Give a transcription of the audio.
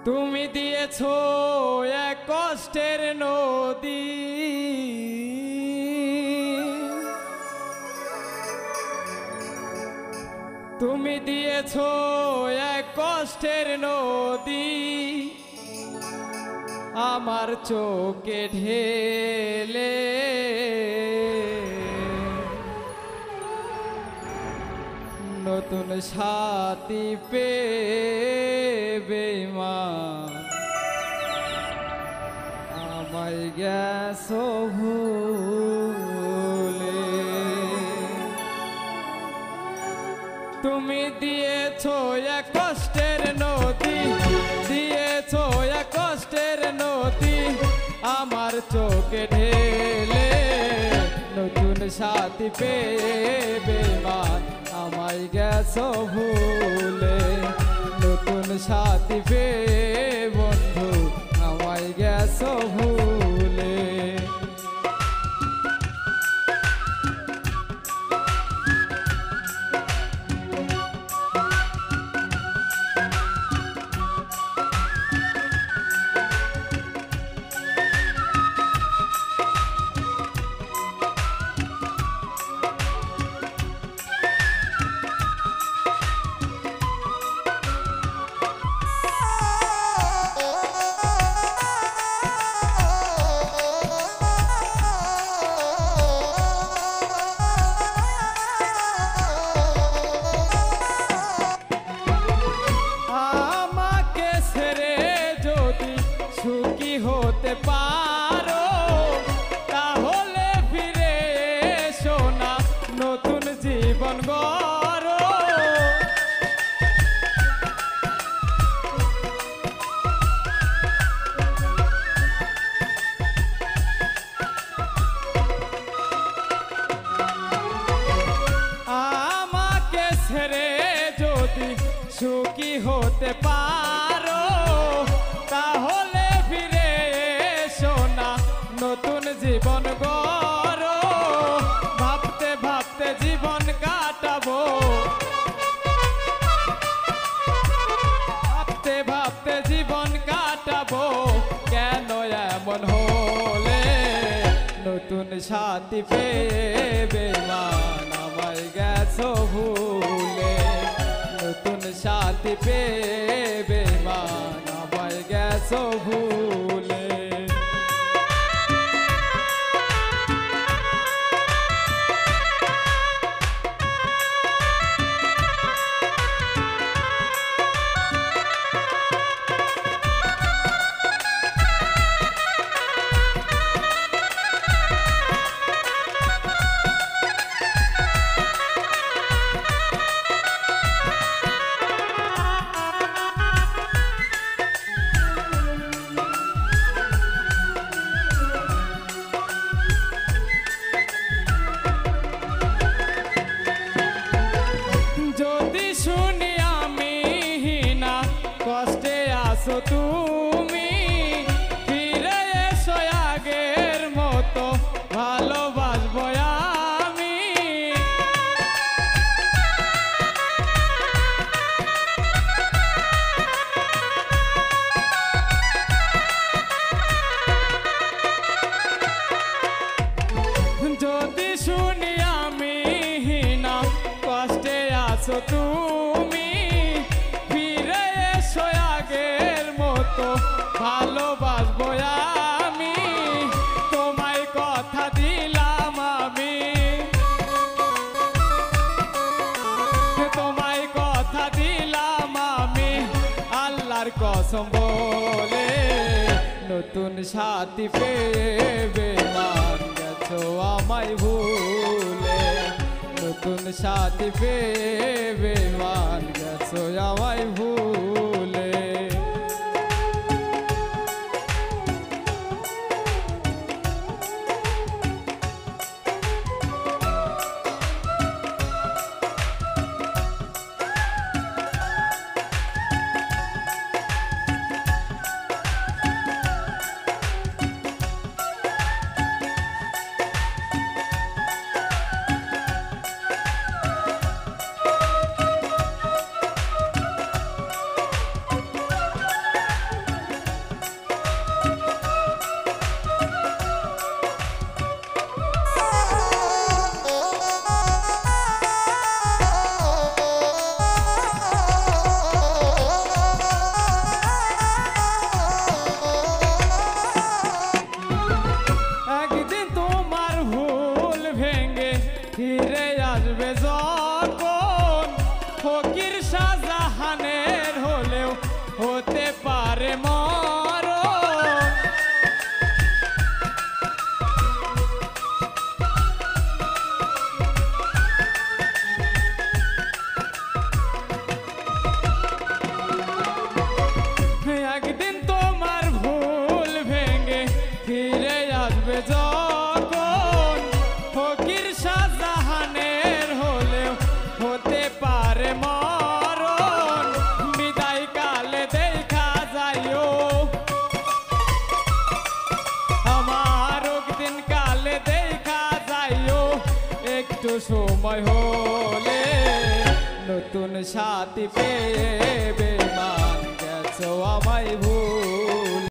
তুমি দিয়েছো এক কষ্টের নদী, তুমি দিয়েছো এক কষ্টের নদী, আমার চোখে ঢেলে নতুন সাথী পেয়ে বেঈমান আমায় গেছো ভুলে। তুমি দিয়েছো এক কষ্টের নদী, দিয়েছো এক কষ্টের নদী, আমার চোখে ঢেলে নতুন সাথী পেয়ে বেঈমান আমায় গেছো ভুলে। নতুন সাথী পেয়ে বন্ধু আমায় গেছো ভুলে। সুখী হতে পারো তাহলে ফিরে এসো না, নতুন জীবন গড়ো। আমাকে ছেড়ে যদি সুখী হতে পারো তাহলে ফিরে এসো না, নতুন জীবন গড়ো। ভাবতে ভাবতে জীবন কাটাবো, ভাবতে ভাবতে জীবন কাটাবো, কেন এমন হলে নতুন সাথী পেয়ে বেঈমান আমায় গেছো ভুলে। নতুন সাথী পেয়ে বেঈমান আমায় গেছো ভুলে। কষ্টে আসো তুমি ফিরে এসো আগের মতো ভালোবাসবো আমি। যদি শুনি আমি না কষ্টে আসো তুমি আগের মতো ভালোবাসবো আমি। তোমায় কথা দিলাম আমি, তোমায় কথা দিলাম আমি আল্লাহর কসম বলে। নতুন সাথী পেয়ে বেঈমান গেছো আমায় ভুলে। নতুন সাথী পেয়ে বেঈমান গেছো আমায় ভুলে। সময় হলে নতুন সাথী পেয়ে বেমান গেছো আমায় ভুলে।